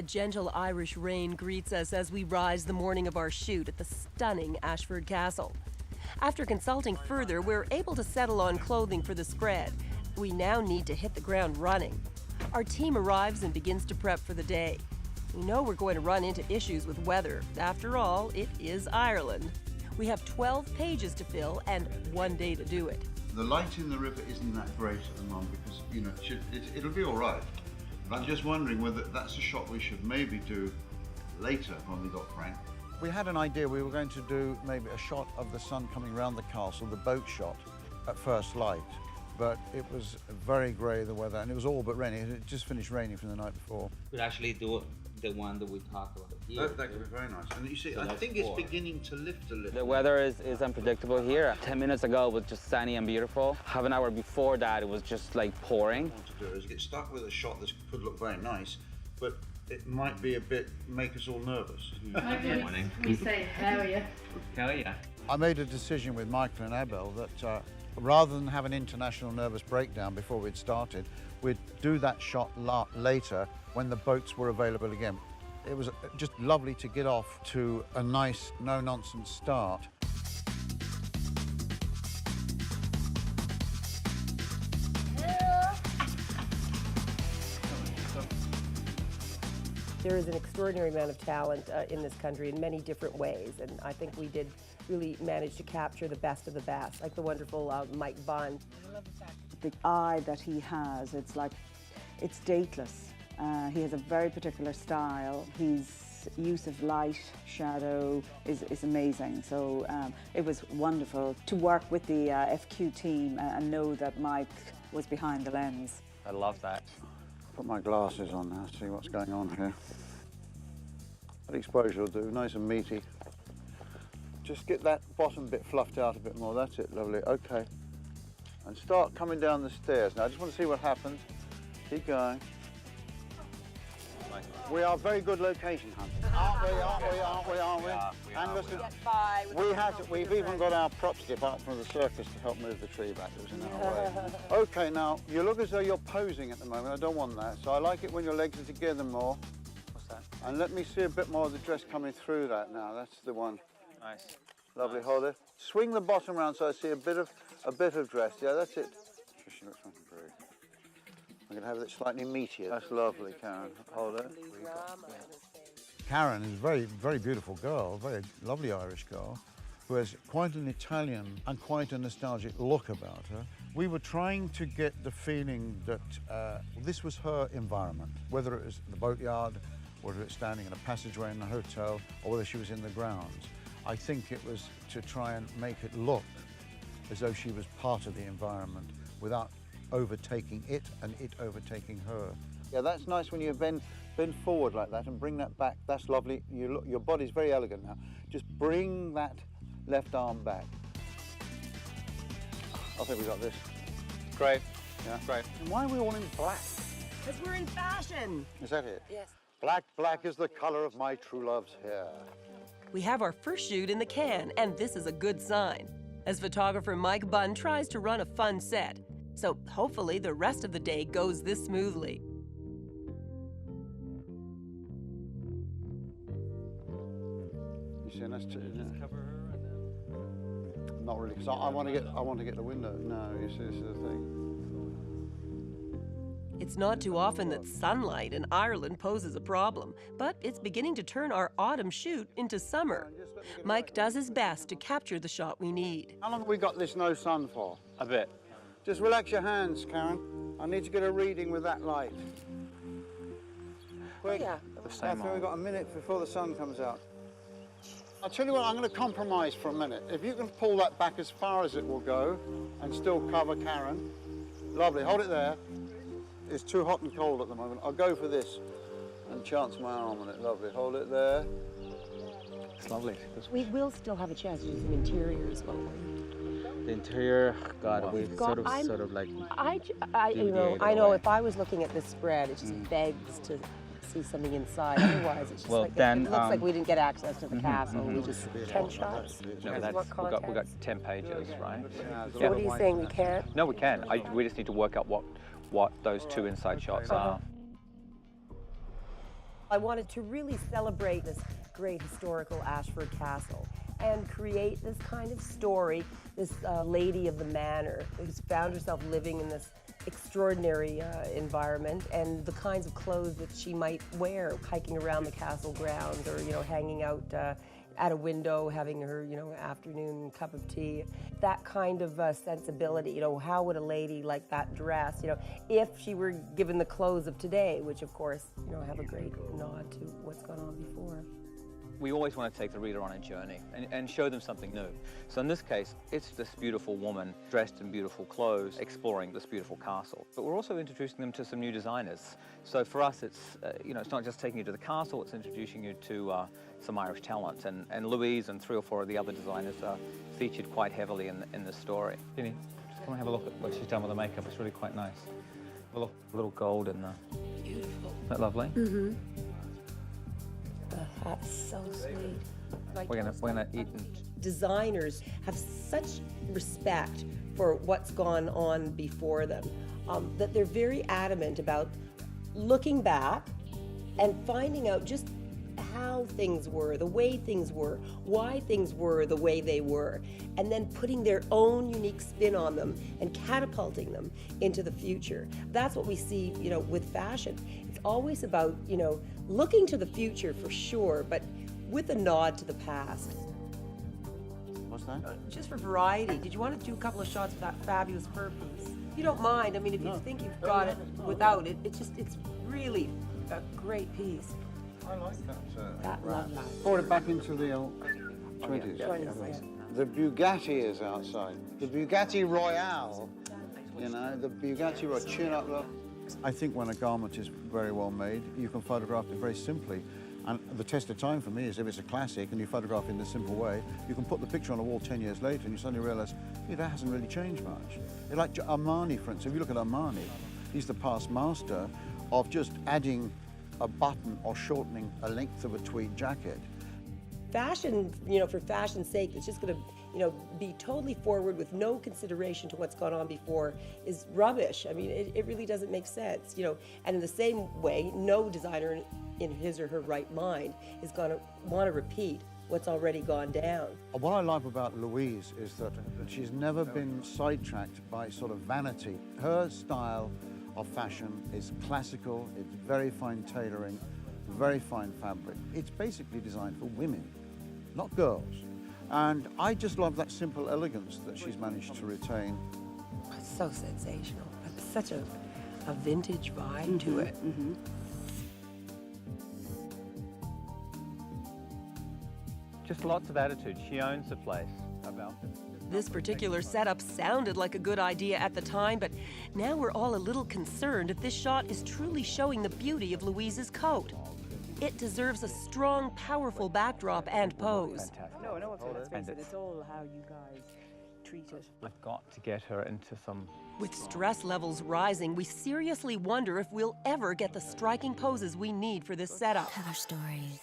gentle Irish rain greets us as we rise the morning of our shoot at the stunning Ashford Castle. After consulting further, we're able to settle on clothing for the spread. We now need to hit the ground running. Our team arrives and begins to prep for the day. We know we're going to run into issues with weather. After all, it is Ireland. We have 12 pages to fill and 1 day to do it. The light in the river isn't that great at the moment because, you know, it'll be all right. But I'm just wondering whether that's a shot we should maybe do later when we got Frank. We had an idea we were going to do maybe a shot of the sun coming around the castle, the boat shot, at first light. But it was very grey, the weather, and it was all but raining. It had just finished raining from the night before. We'd actually do the one that we talked about here. That could be very nice. And you see, so I think it's beginning to lift a little. The weather is unpredictable here. 10 minutes ago it was just sunny and beautiful. Half an hour before that it was just like pouring. What to do is get stuck with a shot that could look very nice, but it might be a bit, make us all nervous. We say, how are you? Hell yeah. I made a decision with Michael and Abel that rather than have an international nervous breakdown before we'd started, we'd do that shot later when the boats were available again. It was just lovely to get off to a nice, no-nonsense start. There is an extraordinary amount of talent in this country in many different ways, and I think we did really manage to capture the best of the best, like the wonderful Mike Bunn. The eye that he has, it's dateless. He has a very particular style. His use of light, shadow is amazing. So it was wonderful to work with the FQ team and know that Mike was behind the lens. I love that. Put my glasses on now, see what's going on here. That exposure will do, nice and meaty. Just get that bottom bit fluffed out a bit more, that's it, lovely, okay. And start coming down the stairs. Now I just want to see what happens. Keep going. We are very good location hunters, aren't we, aren't we? And listen, we've even got our props depart from the circus to help move the tree back. It was in our way. Okay, now, you look as though you're posing at the moment. I don't want that. So I like it when your legs are together more. What's that? And let me see a bit more of the dress coming through that now. That's the one. Nice. Lovely, hold it. Swing the bottom round so I see a bit of dress. Yeah, that's it. She looks fucking great. I'm going to have it slightly meatier. That's lovely, Karen. Hold it. Karen is a very, very beautiful girl, a very lovely Irish girl, who has quite an Italian and quite a nostalgic look about her. We were trying to get the feeling that this was her environment, whether it was the boatyard, whether it's standing in a passageway in a hotel, or whether she was in the grounds. I think it was to try and make it look as though she was part of the environment without overtaking it and it overtaking her. Yeah, that's nice when you bend forward like that and bring that back. That's lovely. Your body's very elegant now. Just bring that left arm back. I think we got this. Great. Yeah. Great. And why are we all in black? Because we're in fashion. Is that it? Yes. Black, black is the color of my true love's hair. We have our first shoot in the can, and this is a good sign, as photographer Mike Bunn tries to run a fun set. So hopefully the rest of the day goes this smoothly. You see, that's just cover her and then... Not really, because I want to get the window. No, you see, this is the thing. It's not too often that sunlight in Ireland poses a problem, but it's beginning to turn our autumn shoot into summer. Mike does his best to capture the shot we need. How long have we got this no sun for? A bit. Just relax your hands, Karen. I need to get a reading with that light. Quick. Yeah. I think we've got a minute before the sun comes out. I'll tell you what, I'm going to compromise for a minute. If you can pull that back as far as it will go and still cover Karen. Lovely, hold it there. It's too hot and cold at the moment. I'll go for this and chance my arm on it. Lovely, hold it there. It's lovely. We will still have a chance to do some interiors, won't we? The interior, God, we sort of like. I know. If I was looking at this spread, it just begs to see something inside. Otherwise, it's just Well, like then, it looks like we didn't get access to the castle. We just 10 shots. No, that's, we got 10 pages, right? So what are you saying? We can't? No, we can. We just need to work out what those two inside shots are. I wanted to really celebrate this great historical Ashford Castle and create this kind of story, this lady of the manor who's found herself living in this extraordinary environment, and the kinds of clothes that she might wear hiking around the castle grounds, or hanging out at a window having her afternoon cup of tea. That kind of sensibility, how would a lady like that dress, if she were given the clothes of today, which of course have a great nod to what's gone on before. We always want to take the reader on a journey and show them something new. So in this case, it's this beautiful woman dressed in beautiful clothes exploring this beautiful castle. But we're also introducing them to some new designers. So for us, it's it's not just taking you to the castle, it's introducing you to some Irish talent. And Louise and 3 or 4 of the other designers are featured quite heavily in this story. Jeanne, just come and have a look at what she's done with the makeup. It's really quite nice. A little gold in there. Beautiful. Isn't that lovely? Mm-hmm. That's so sweet. We're gonna eat and... Designers have such respect for what's gone on before them, that they're very adamant about looking back and finding out just how things were, the way things were, why things were the way they were, and then putting their own unique spin on them and catapulting them into the future. That's what we see, with fashion. It's always about, looking to the future for sure, but with a nod to the past. What's that? Just for variety, did you want to do a couple of shots of that fabulous fur piece? You don't mind, I mean, if you think you've got it without it, it's really a great piece. I like that. That love that. Forward it back into the 20s. The Bugatti is outside. The Bugatti Royale. The Bugatti Royale, chin up look. I think when a garment is very well made, you can photograph it very simply. And the test of time for me is if it's a classic and you photograph it in this simple way, you can put the picture on a wall 10 years later and you suddenly realize, that hasn't really changed much. Like Armani, for instance, if you look at Armani, he's the past master of just adding a button or shortening a length of a tweed jacket. Fashion, for fashion's sake, it's just going to, be totally forward with no consideration to what's gone on before is rubbish. I mean, it really doesn't make sense, And in the same way, no designer in his or her right mind is going to want to repeat what's already gone down. What I like about Louise is that she's never been sidetracked by sort of vanity. Her style of fashion is classical, it's very fine tailoring, very fine fabric. It's basically designed for women, not girls. And I just love that simple elegance that she's managed to retain. It's so sensational. It's such a vintage vibe to it. Mm-hmm. Just lots of attitude. She owns the place about it. This particular setup sounded like a good idea at the time, but now we're all a little concerned if this shot is truly showing the beauty of Louise's coat. It deserves a strong, powerful backdrop and pose. No, let's face it, it's all how you guys treat it. I've got to get her into some... With stress levels rising, we seriously wonder if we'll ever get the striking poses we need for this setup. Tell our stories.